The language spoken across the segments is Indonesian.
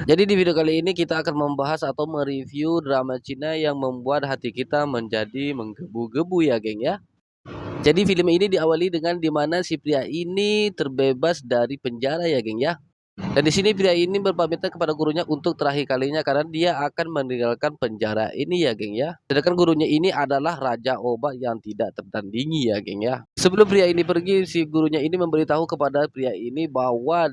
Jadi di video kali ini kita akan membahas atau mereview drama Cina yang membuat hati kita menjadi menggebu-gebu ya geng ya. Jadi film ini diawali dengan dimana si pria ini terbebas dari penjara ya geng ya. Dan di sini pria ini berpamitan kepada gurunya untuk terakhir kalinya karena dia akan meninggalkan penjara ini ya geng ya. Sedangkan gurunya ini adalah raja obat yang tidak tertandingi ya geng ya. Sebelum pria ini pergi, si gurunya ini memberitahu kepada pria ini bahwa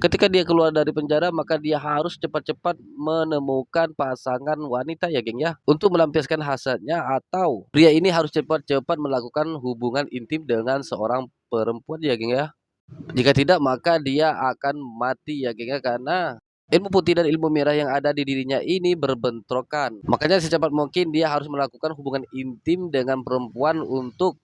ketika dia keluar dari penjara maka dia harus cepat-cepat menemukan pasangan wanita ya geng ya. Untuk melampiaskan hasratnya atau pria ini harus cepat-cepat melakukan hubungan intim dengan seorang perempuan ya geng ya. Jika tidak maka dia akan mati ya geng ya karena ilmu putih dan ilmu merah yang ada di dirinya ini berbentrokan. Makanya secepat mungkin dia harus melakukan hubungan intim dengan perempuan untuk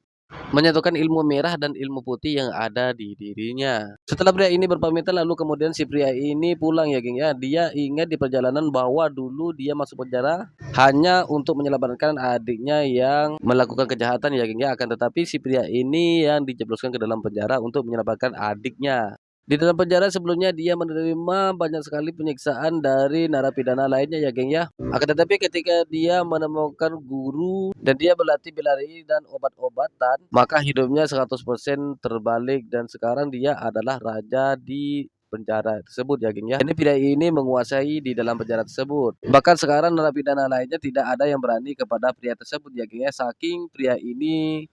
menyatukan ilmu merah dan ilmu putih yang ada di dirinya. Setelah pria ini berpamitan lalu kemudian si pria ini pulang ya geng ya. Dia ingat di perjalanan bahwa dulu dia masuk penjara hanya untuk menyelamatkan adiknya yang melakukan kejahatan ya geng ya. Akan tetapi si pria ini yang dijebloskan ke dalam penjara untuk menyelamatkan adiknya. Di dalam penjara sebelumnya dia menerima banyak sekali penyiksaan dari narapidana lainnya ya geng ya. Akan tetapi ketika dia menemukan guru dan dia berlatih bela diri dan obat-obatan, maka hidupnya 100% terbalik dan sekarang dia adalah raja di penjara tersebut ya geng ya. Ini pria ini menguasai di dalam penjara tersebut. Bahkan sekarang narapidana lainnya tidak ada yang berani kepada pria tersebut ya geng ya. Saking pria ini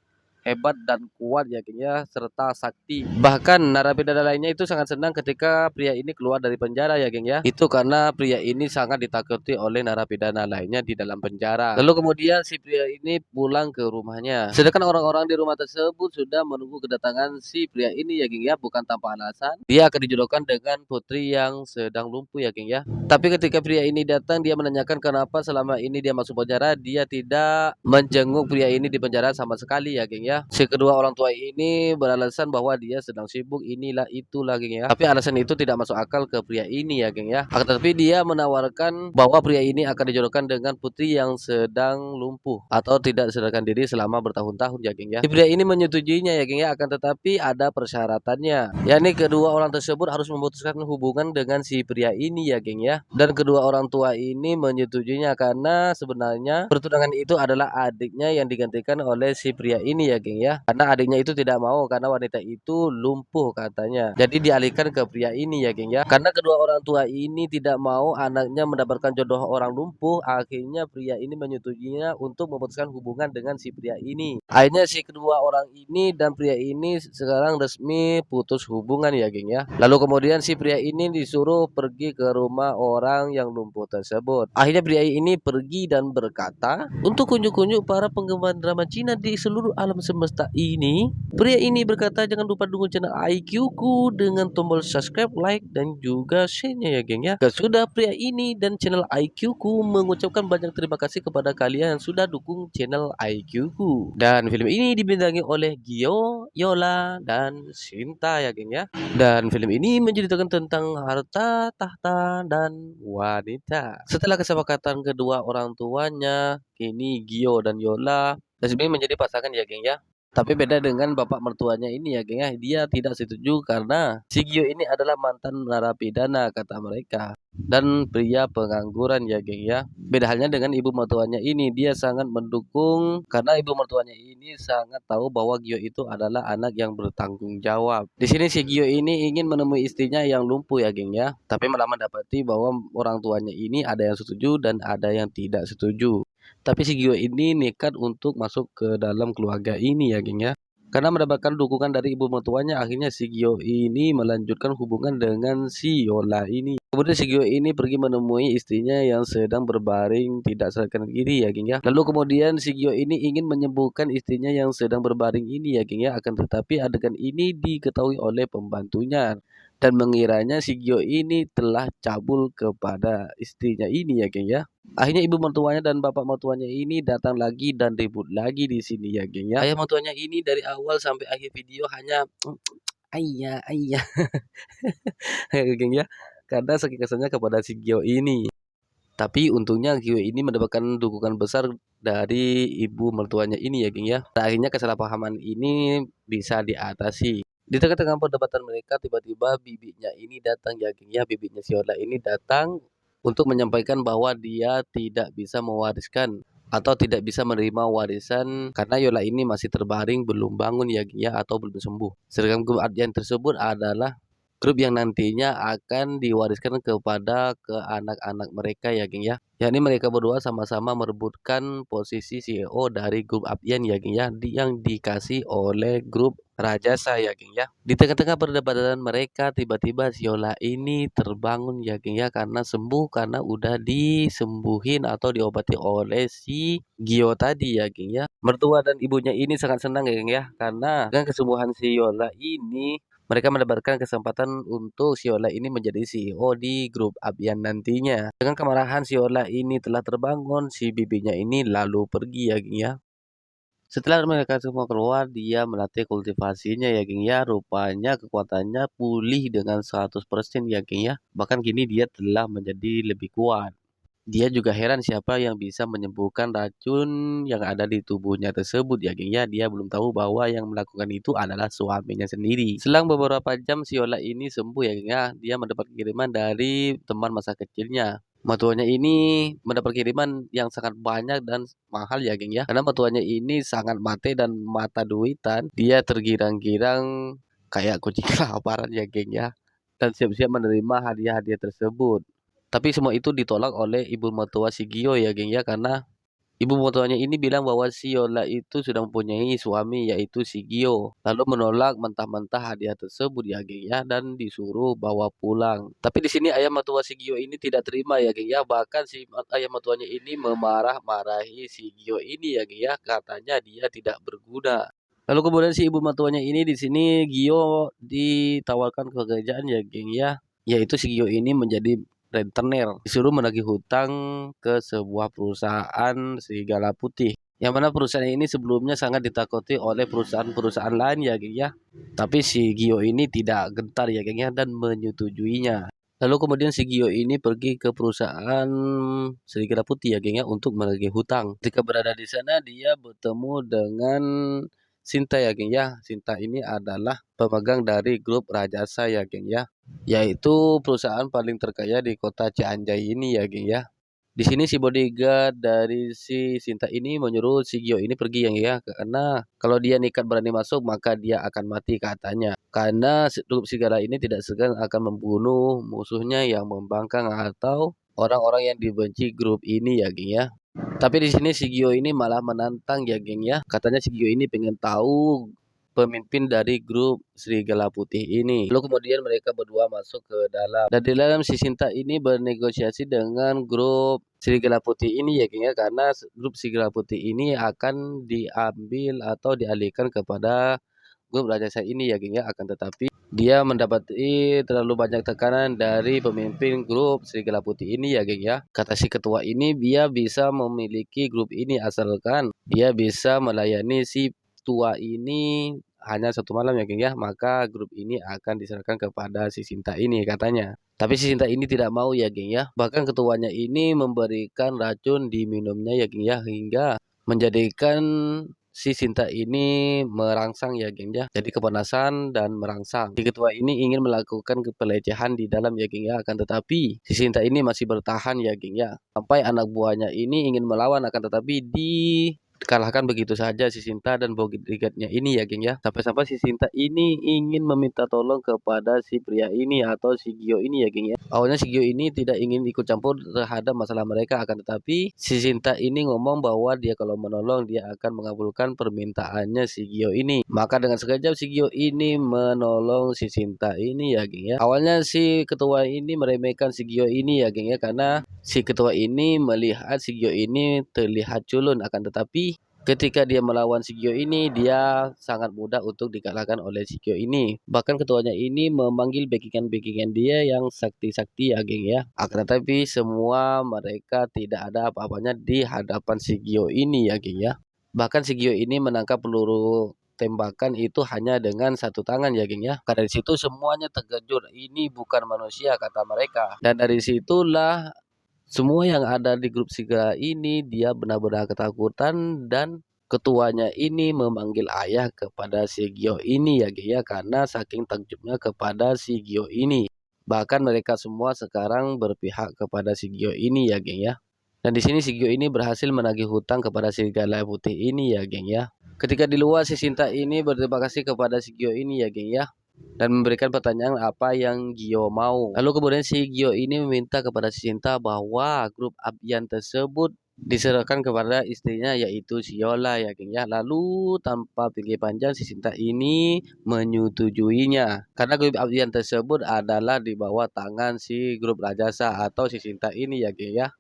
hebat dan kuat ya geng ya serta sakti. Bahkan narapidana lainnya itu sangat senang ketika pria ini keluar dari penjara ya geng ya. Itu karena pria ini sangat ditakuti oleh narapidana lainnya di dalam penjara. Lalu kemudian si pria ini pulang ke rumahnya. Sedangkan orang-orang di rumah tersebut sudah menunggu kedatangan si pria ini ya geng ya, bukan tanpa alasan. Dia akan dijodohkan dengan putri yang sedang lumpuh ya geng ya. Tapi ketika pria ini datang, dia menanyakan kenapa selama ini dia masuk penjara, dia tidak menjenguk pria ini di penjara sama sekali ya geng ya. Si kedua orang tua ini beralasan bahwa dia sedang sibuk inilah itulah geng ya. Tapi alasan itu tidak masuk akal ke pria ini ya geng ya. Akan tetapi dia menawarkan bahwa pria ini akan dijodohkan dengan putri yang sedang lumpuh atau tidak sadarkan diri selama bertahun-tahun ya geng ya. Si pria ini menyetujuinya ya geng ya, akan tetapi ada persyaratannya. Yakni kedua orang tersebut harus memutuskan hubungan dengan si pria ini ya geng ya. Dan kedua orang tua ini menyetujuinya karena sebenarnya pertunangan itu adalah adiknya yang digantikan oleh si pria ini ya geng ya. Karena adiknya itu tidak mau karena wanita itu lumpuh katanya. Jadi dialihkan ke pria ini ya geng ya. Karena kedua orang tua ini tidak mau anaknya mendapatkan jodoh orang lumpuh, akhirnya pria ini menyetujuinya untuk memutuskan hubungan dengan si pria ini. Akhirnya si kedua orang ini dan pria ini sekarang resmi putus hubungan ya geng ya. Lalu kemudian si pria ini disuruh pergi ke rumah orang yang lumpuh tersebut. Akhirnya pria ini pergi dan berkata, untuk kunjuk-kunjuk para penggemar drama Cina di seluruh alam semesta ini, pria ini berkata jangan lupa dukung channel IQ ku dengan tombol subscribe, like, dan juga share-nya ya geng ya. Sudah pria ini dan channel IQ ku mengucapkan banyak terima kasih kepada kalian yang sudah dukung channel IQ ku. Dan film ini dibintangi oleh Gio, Yola, dan Shinta ya geng ya. Dan film ini menceritakan tentang harta, tahta, dan wanita. Setelah kesepakatan kedua orang tuanya, kini Gio dan Yola resmi menjadi pasangan ya geng ya. Tapi beda dengan bapak mertuanya ini ya geng ya. Dia tidak setuju karena si Gio ini adalah mantan narapidana kata mereka. Dan pria pengangguran ya geng ya. Beda halnya dengan ibu mertuanya ini. Dia sangat mendukung karena ibu mertuanya ini sangat tahu bahwa Gio itu adalah anak yang bertanggung jawab. Di sini si Gio ini ingin menemui istrinya yang lumpuh ya geng ya. Tapi malah mendapati bahwa orang tuanya ini ada yang setuju dan ada yang tidak setuju. Tapi si Gio ini nekat untuk masuk ke dalam keluarga ini ya geng ya. Karena mendapatkan dukungan dari ibu mertuanya, akhirnya si Gio ini melanjutkan hubungan dengan si Yola ini. Kemudian si Gio ini pergi menemui istrinya yang sedang berbaring tidak sadarkan diri ya geng ya. Lalu kemudian si Gio ini ingin menyembuhkan istrinya yang sedang berbaring ini ya geng ya. Akan tetapi adegan ini diketahui oleh pembantunya dan mengiranya si Gio ini telah cabul kepada istrinya ini ya geng ya. Akhirnya ibu mertuanya dan bapak mertuanya ini datang lagi dan ribut lagi di sini ya geng ya. Ayah mertuanya ini dari awal sampai akhir video hanya ayah ayah ya geng ya. Karena saking kesannya kepada si Gio ini. Tapi untungnya Gio ini mendapatkan dukungan besar dari ibu mertuanya ini ya geng ya. Nah, akhirnya kesalahpahaman ini bisa diatasi. Di tengah-tengah perdebatan mereka tiba-tiba bibinya ini datang ya geng ya, bibinya si Yola ini datang untuk menyampaikan bahwa dia tidak bisa mewariskan atau tidak bisa menerima warisan karena Yola ini masih terbaring belum bangun ya geng ya atau belum sembuh. Sedangkan grup Ardian tersebut adalah grup yang nantinya akan diwariskan kepada ke anak-anak mereka ya geng ya. Yakni mereka berdua sama-sama merebutkan posisi CEO dari grup Abdian ya geng ya, yang dikasih oleh grup Rajasa ya geng ya. Di tengah-tengah perdebatan mereka tiba-tiba Siola ini terbangun ya geng ya karena sembuh karena udah disembuhin atau diobati oleh si Gio tadi ya geng ya. Mertua dan ibunya ini sangat senang ya geng ya karena dengan kesembuhan si Yola ini mereka mendapatkan kesempatan untuk Siola ini menjadi CEO di grup Abian nantinya. Dengan kemarahan Siola ini telah terbangun, si bibinya ini lalu pergi ya geng ya. Setelah mereka semua keluar, dia melatih kultivasinya ya geng ya. Rupanya kekuatannya pulih dengan 100% ya geng ya. Bahkan kini dia telah menjadi lebih kuat. Dia juga heran siapa yang bisa menyembuhkan racun yang ada di tubuhnya tersebut ya geng ya. Dia belum tahu bahwa yang melakukan itu adalah suaminya sendiri. Selang beberapa jam si Yola ini sembuh ya geng ya. Dia mendapat kiriman dari teman masa kecilnya. Mertuanya ini mendapat kiriman yang sangat banyak dan mahal ya geng ya. Karena mertuanya ini sangat mate dan mata duitan. Dia tergirang-girang kayak kucing kelaparan ya geng ya. Dan siap-siap menerima hadiah-hadiah tersebut. Tapi semua itu ditolak oleh ibu mertua si Gio ya geng ya karena ibu mertuanya ini bilang bahwa si Yola itu sudah mempunyai suami yaitu si Gio. Lalu menolak mentah-mentah hadiah tersebut ya geng ya dan disuruh bawa pulang. Tapi di sini ayah mertua si Gio ini tidak terima ya geng ya. Bahkan si ayah mertuanya ini memarah-marahi si Gio ini ya geng ya. Katanya dia tidak berguna. Lalu kemudian si ibu mertuanya ini di sini Gio ditawarkan pekerjaan ya geng ya. Yaitu si Gio ini menjadi rentenir, disuruh menagih hutang ke sebuah perusahaan serigala putih. Yang mana perusahaan ini sebelumnya sangat ditakuti oleh perusahaan-perusahaan lain ya geng ya. Tapi si Gio ini tidak gentar ya geng ya dan menyetujuinya. Lalu kemudian si Gio ini pergi ke perusahaan serigala putih ya geng ya untuk menagih hutang. Ketika berada di sana dia bertemu dengan Sinta ya geng ya. Sinta ini adalah pemegang dari grup Rajasa ya geng ya, yaitu perusahaan paling terkaya di kota Cianjay ini ya geng ya. Di sini si bodyguard dari si Sinta ini menyuruh si Gio ini pergi yang ya karena kalau dia nekat berani masuk maka dia akan mati katanya. Karena grup serigala ini tidak segan akan membunuh musuhnya yang membangkang atau orang-orang yang dibenci grup ini ya geng ya. Tapi di sini si Gio ini malah menantang ya geng ya. Katanya si Gio ini pengen tahu pemimpin dari grup Serigala Putih ini. Lalu kemudian mereka berdua masuk ke dalam. Dan di dalam si Sinta ini bernegosiasi dengan grup Serigala Putih ini ya geng ya. Karena grup Serigala Putih ini akan diambil atau dialihkan kepada grup Rajasa ini ya geng ya. Akan tetapi dia mendapati terlalu banyak tekanan dari pemimpin grup Serigala Putih ini ya geng ya. Kata si ketua ini dia bisa memiliki grup ini asalkan dia bisa melayani si tua ini hanya satu malam ya geng ya. Maka grup ini akan diserahkan kepada si Sinta ini katanya. Tapi si Sinta ini tidak mau ya geng ya. Bahkan ketuanya ini memberikan racun di minumnya ya geng ya hingga menjadikan si Sinta ini merangsang ya geng ya. Jadi kepanasan dan merangsang. Si ketua ini ingin melakukan pelecehan di dalam ya geng ya. Akan tetapi si Sinta ini masih bertahan ya geng ya. Sampai anak buahnya ini ingin melawan akan tetapi dikalahkan begitu saja si Sinta dan bodyguardnya ini ya geng ya. Sampai-sampai si Sinta ini ingin meminta tolong kepada si pria ini atau si Gio ini ya geng ya. Awalnya si Gio ini tidak ingin ikut campur terhadap masalah mereka akan tetapi si Sinta ini ngomong bahwa dia kalau menolong dia akan mengabulkan permintaannya si Gio ini. Maka dengan sekejap si Gio ini menolong si Sinta ini ya geng ya. Awalnya si ketua ini meremehkan si Gio ini ya geng ya karena si ketua ini melihat si Gio ini terlihat culun akan tetapi ketika dia melawan si Gio ini, dia sangat mudah untuk dikalahkan oleh si Gio ini. Bahkan ketuanya ini memanggil backingan-backingan dia yang sakti-sakti ya geng ya. Akan tetapi semua mereka tidak ada apa-apanya di hadapan si Gio ini ya geng ya. Bahkan si Gio ini menangkap peluru tembakan itu hanya dengan satu tangan ya geng ya. Karena dari situ semuanya terkejut. Ini bukan manusia kata mereka. Dan dari situlah semua yang ada di grup Siga ini dia benar-benar ketakutan dan ketuanya ini memanggil ayah kepada si Gio ini ya geng ya, karena saking takjubnya kepada si Gio ini. Bahkan mereka semua sekarang berpihak kepada si Gio ini ya geng ya. Dan di sini si Gio ini berhasil menagih hutang kepada si Serigala Putih ini ya geng ya. Ketika di luar si Sinta ini berterima kasih kepada si Gio ini ya geng ya, dan memberikan pertanyaan apa yang Gio mau. Lalu kemudian si Gio ini meminta kepada si Sinta bahwa grup Abian tersebut diserahkan kepada istrinya yaitu si Yola ya geng ya. Lalu tanpa pikir panjang si Sinta ini menyetujuinya karena grup Abian tersebut adalah di bawah tangan si grup Rajasa atau si Sinta ini ya geng ya.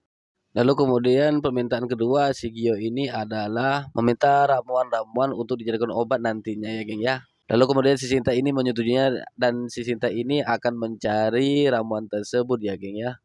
Lalu kemudian permintaan kedua si Gio ini adalah meminta ramuan-ramuan untuk dijadikan obat nantinya ya geng ya. Lalu kemudian si Sinta ini menyetujuinya dan si Sinta ini akan mencari ramuan tersebut ya geng ya.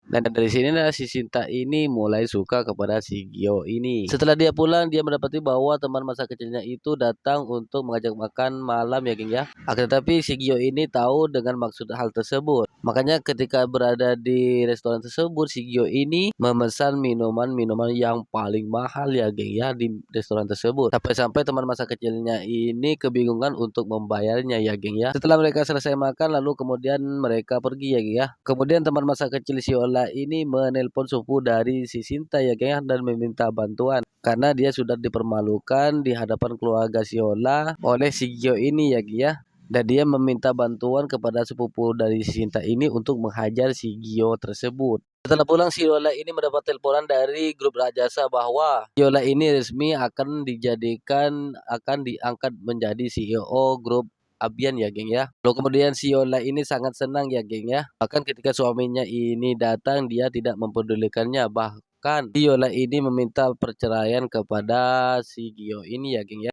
Dan dari sinilah si Sinta ini mulai suka kepada si Gio ini. Setelah dia pulang, dia mendapati bahwa teman masa kecilnya itu datang untuk mengajak makan malam ya geng ya. Akan tetapi si Gio ini tahu dengan maksud hal tersebut. Makanya ketika berada di restoran tersebut, si Gio ini memesan minuman-minuman yang paling mahal ya geng ya di restoran tersebut. Sampai-sampai teman masa kecilnya ini kebingungan untuk membayarnya ya geng ya. Setelah mereka selesai makan, lalu kemudian mereka pergi ya geng ya. Kemudian teman masa kecil si Ola ini menelpon sepupu dari si Sinta ya geng ya, dan meminta bantuan karena dia sudah dipermalukan di hadapan keluarga si Ola oleh si Gio ini ya geng ya. Dan dia meminta bantuan kepada sepupu dari si Sinta ini untuk menghajar si Gio tersebut. Setelah pulang si Yola ini mendapat teleponan dari grup Rajasa bahwa Yola ini resmi akan diangkat menjadi CEO grup Abian ya geng ya. Lalu kemudian si Yola ini sangat senang ya geng ya. Bahkan ketika suaminya ini datang dia tidak mempedulikannya. Bahkan si Yola ini meminta perceraian kepada si Gio ini ya geng ya.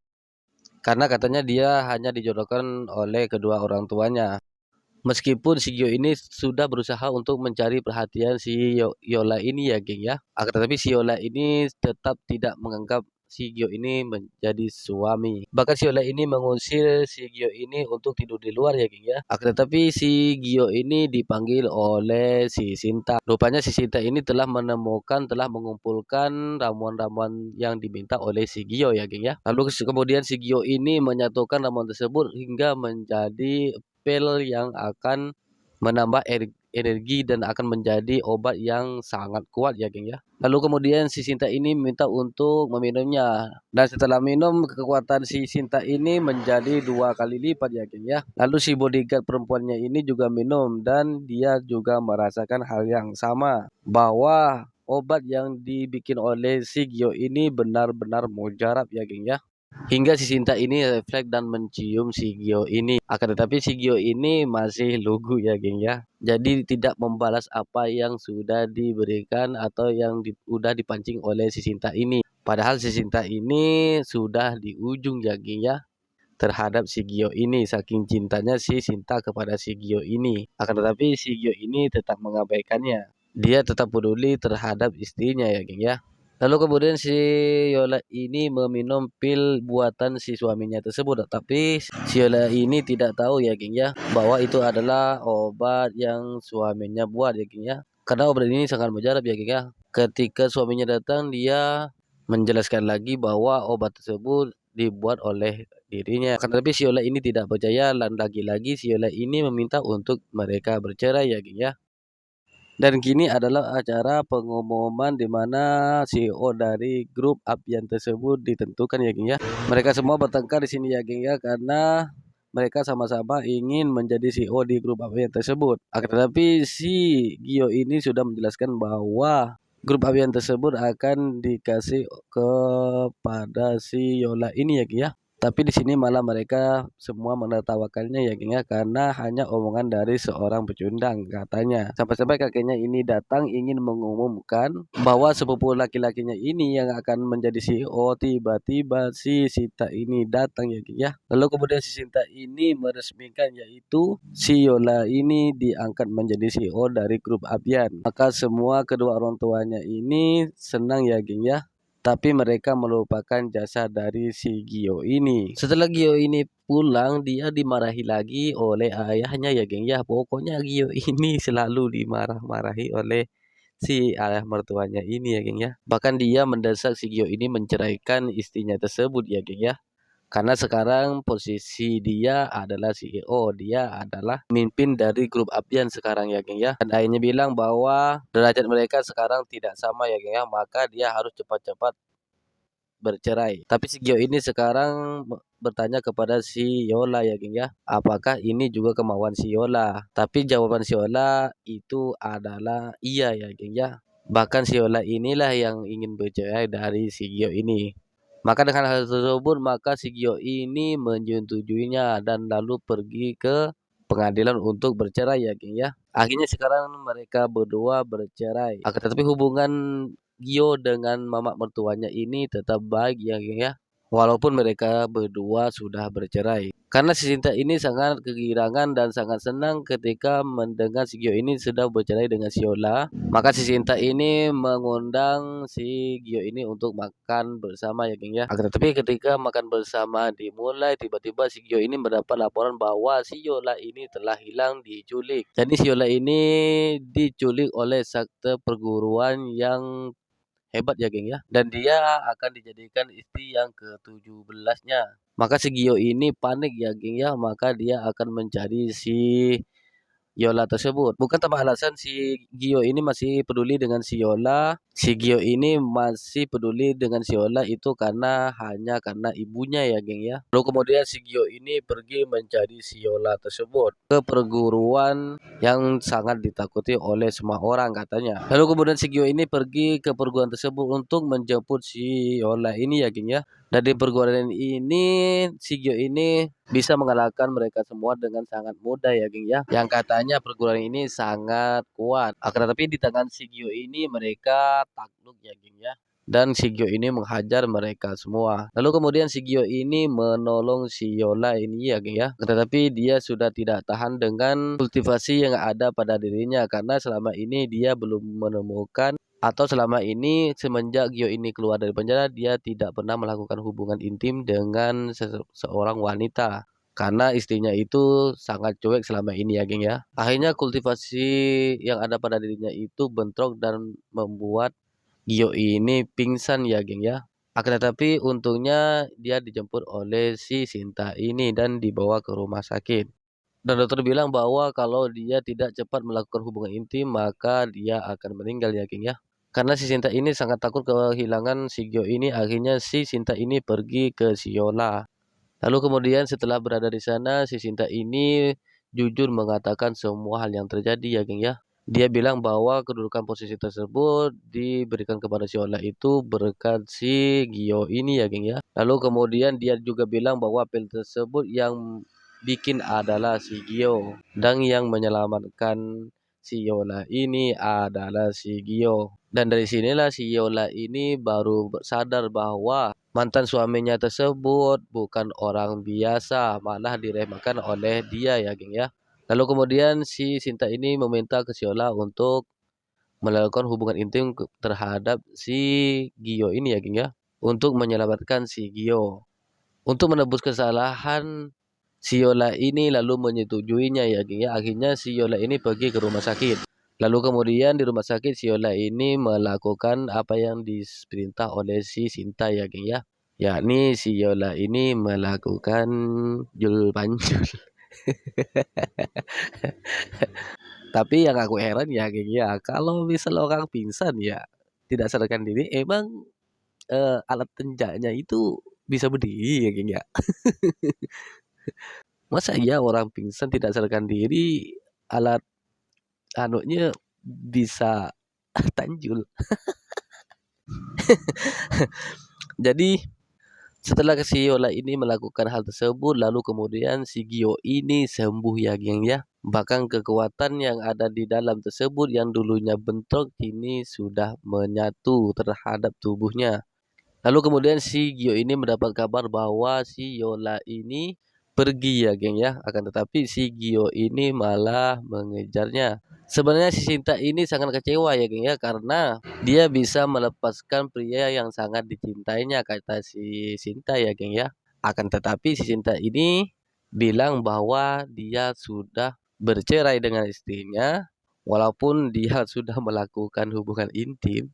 Karena katanya dia hanya dijodohkan oleh kedua orang tuanya. Meskipun si Gio ini sudah berusaha untuk mencari perhatian si Yola ini ya geng ya. Akan tetapi si Yola ini tetap tidak menganggap si Gio ini menjadi suami. Bahkan si Yola ini mengusir si Gio ini untuk tidur di luar ya geng ya. Akan tetapi si Gio ini dipanggil oleh si Sinta. Rupanya si Sinta ini telah mengumpulkan ramuan-ramuan yang diminta oleh si Gio ya geng ya. Lalu kemudian si Gio ini menyatukan ramuan tersebut hingga menjadi pil yang akan menambah energi dan akan menjadi obat yang sangat kuat ya geng ya. Lalu kemudian si Sinta ini minta untuk meminumnya. Dan setelah minum kekuatan si Sinta ini menjadi 2 kali lipat ya geng ya. Lalu si bodyguard perempuannya ini juga minum dan dia juga merasakan hal yang sama. Bahwa obat yang dibikin oleh si Gio ini benar-benar mujarab ya geng ya. Hingga si Sinta ini refleks dan mencium si Gio ini. Akan tetapi si Gio ini masih lugu ya geng ya. Jadi tidak membalas apa yang sudah diberikan atau yang sudah dipancing oleh si Sinta ini. Padahal si Sinta ini sudah di ujung ya geng ya terhadap si Gio ini. Saking cintanya si Sinta kepada si Gio ini. Akan tetapi si Gio ini tetap mengabaikannya. Dia tetap peduli terhadap istrinya ya geng ya. Lalu kemudian si Yola ini meminum pil buatan si suaminya tersebut. Tapi si Yola ini tidak tahu ya geng ya, bahwa itu adalah obat yang suaminya buat ya geng ya. Karena obat ini sangat mujarab ya geng ya. Ketika suaminya datang dia menjelaskan lagi bahwa obat tersebut dibuat oleh dirinya. Karena tapi si Yola ini tidak percaya dan lagi-lagi si Yola ini meminta untuk mereka bercerai ya geng ya. Dan kini adalah acara pengumuman di mana CEO dari grup Abian tersebut ditentukan ya geng ya. Mereka semua bertengkar di sini ya geng ya karena mereka sama-sama ingin menjadi CEO di grup Abian tersebut. Akan tetapi si Gio ini sudah menjelaskan bahwa grup Abian tersebut akan dikasih kepada si Yola ini ya geng ya. Tapi di sini malah mereka semua menertawakannya ya geng ya karena hanya omongan dari seorang pecundang katanya. Sampai-sampai kakeknya ini datang ingin mengumumkan bahwa sepupu laki-lakinya ini yang akan menjadi CEO. Tiba-tiba si Sinta ini datang ya geng ya. Lalu kemudian si Sinta ini meresmikan yaitu si Yola ini diangkat menjadi CEO dari grup Abian. Maka semua kedua orang tuanya ini senang ya geng ya. Tapi mereka melupakan jasa dari si Gio ini. Setelah Gio ini pulang, dia dimarahi lagi oleh ayahnya ya geng ya. Pokoknya Gio ini selalu dimarah-marahi oleh si ayah mertuanya ini ya geng ya. Bahkan dia mendesak si Gio ini menceraikan istrinya tersebut ya geng ya. Karena sekarang posisi dia adalah CEO, dia adalah pemimpin dari grup Apian sekarang ya geng ya. Dan ayahnya bilang bahwa derajat mereka sekarang tidak sama ya geng ya, maka dia harus cepat-cepat bercerai. Tapi si Gio ini sekarang bertanya kepada si Yola ya geng ya, apakah ini juga kemauan si Yola? Tapi jawaban si Yola itu adalah iya ya geng ya. Bahkan si Yola inilah yang ingin bercerai dari si Gio ini. Maka dengan hal tersebut maka si Gio ini menyetujuinya dan lalu pergi ke pengadilan untuk bercerai ya geng ya. Akhirnya sekarang mereka berdua bercerai. Akan tetapi hubungan Gio dengan mamak mertuanya ini tetap baik ya geng ya. Walaupun mereka berdua sudah bercerai. Karena si Sinta ini sangat kegirangan dan sangat senang ketika mendengar si Gio ini sudah bercerai dengan si Yola. Maka si Sinta ini mengundang si Gio ini untuk makan bersama ya geng ya. Akan tetapi ketika makan bersama dimulai, tiba-tiba si Gio ini mendapat laporan bahwa si Yola ini telah hilang diculik. Jadi si Yola ini diculik oleh sekte perguruan yang hebat ya geng ya. Dan dia akan dijadikan istri yang ke-17-nya. Maka si Gio ini panik ya geng ya. Maka dia akan mencari si Yola tersebut. Bukan tanpa alasan si Gio ini masih peduli dengan si Yola. Si Gio ini masih peduli dengan si Yola itu hanya karena ibunya ya geng ya. Lalu kemudian si Gio ini pergi mencari si Yola tersebut ke perguruan yang sangat ditakuti oleh semua orang katanya. Lalu kemudian si Gio ini pergi ke perguruan tersebut untuk menjemput si Yola ini ya geng ya. Dan di perguruan ini si Gio ini bisa mengalahkan mereka semua dengan sangat mudah ya geng ya. Yang katanya perguruan ini sangat kuat. Akan tetapi di tangan si Gio ini mereka takluk ya geng ya. Dan si Gio ini menghajar mereka semua. Lalu kemudian si Gio ini menolong si Yola ini ya geng ya. Tetapi dia sudah tidak tahan dengan kultivasi yang ada pada dirinya. Karena selama ini dia belum menemukan atau selama ini semenjak Gio ini keluar dari penjara dia tidak pernah melakukan hubungan intim dengan seorang wanita karena istrinya itu sangat cuek selama ini ya geng ya. Akhirnya kultivasi yang ada pada dirinya itu bentrok dan membuat Gio ini pingsan ya geng ya. Akan tetapi untungnya dia dijemput oleh si Sinta ini dan dibawa ke rumah sakit. Dan dokter bilang bahwa kalau dia tidak cepat melakukan hubungan intim maka dia akan meninggal ya geng ya. Karena si Sinta ini sangat takut kehilangan si Gio ini, akhirnya si Sinta ini pergi ke si Yola. Lalu kemudian setelah berada di sana, si Sinta ini jujur mengatakan semua hal yang terjadi ya geng ya. Dia bilang bahwa kedudukan posisi tersebut diberikan kepada si Yola itu berkat si Gio ini ya geng ya. Lalu kemudian dia juga bilang bahwa pil tersebut yang bikin adalah si Gio. Dan yang menyelamatkan si Yola ini adalah si Gio. Dan dari sinilah si Yola ini baru sadar bahwa mantan suaminya tersebut bukan orang biasa, malah diremehkan oleh dia ya geng ya. Lalu kemudian si Sinta ini meminta ke si Yola untuk melakukan hubungan intim terhadap si Gio ini ya geng ya. Untuk menyelamatkan si Gio. Untuk menebus kesalahan si Yola ini lalu menyetujuinya ya geng ya. Akhirnya si Yola ini pergi ke rumah sakit. Lalu kemudian di rumah sakit si Yola ini melakukan apa yang diperintah oleh si Sinta ya geng ya. Yakni si Yola ini melakukan jul panjul. Tapi yang aku heran ya geng ya. Kalau misal orang pingsan ya tidak sadarkan diri emang alat penjaganya itu bisa berdiri ya geng ya. Masa iya orang pingsan tidak sadarkan diri alat anunya bisa tanjul. Jadi setelah si Yola ini melakukan hal tersebut lalu kemudian si Gio ini sembuh ya geng ya. Bahkan kekuatan yang ada di dalam tersebut yang dulunya bentrok kini sudah menyatu terhadap tubuhnya. Lalu kemudian si Gio ini mendapat kabar bahwa si Yola ini pergi ya geng ya. Akan tetapi si Gio ini malah mengejarnya. Sebenarnya si Sinta ini sangat kecewa ya geng ya. Karena dia bisa melepaskan pria yang sangat dicintainya kata si Sinta ya geng ya. Akan tetapi si Sinta ini bilang bahwa dia sudah bercerai dengan istrinya. Walaupun dia sudah melakukan hubungan intim,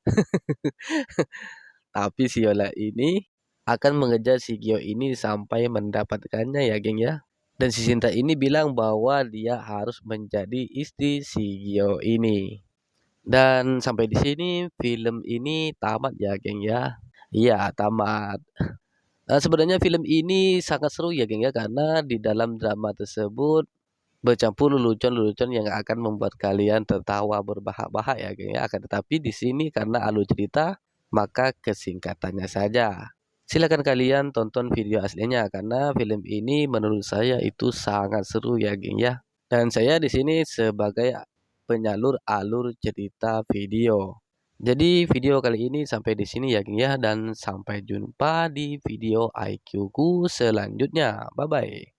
tapi si Yola ini akan mengejar si Gio ini sampai mendapatkannya ya, geng ya. Dan si Sinta ini bilang bahwa dia harus menjadi istri si Gio ini. Dan sampai di sini film ini tamat ya, geng ya. Iya, tamat. Sebenarnya film ini sangat seru ya, geng ya, karena di dalam drama tersebut bercampur lelucon-lelucon yang akan membuat kalian tertawa berbahak-bahak ya, geng ya. Akan tetapi di sini karena alur cerita, maka kesingkatannya saja. Silakan kalian tonton video aslinya karena film ini menurut saya itu sangat seru ya, geng ya. Dan saya di sini sebagai penyalur alur cerita video. Jadi video kali ini sampai di sini ya, geng ya, dan sampai jumpa di video IQ ku selanjutnya. Bye bye.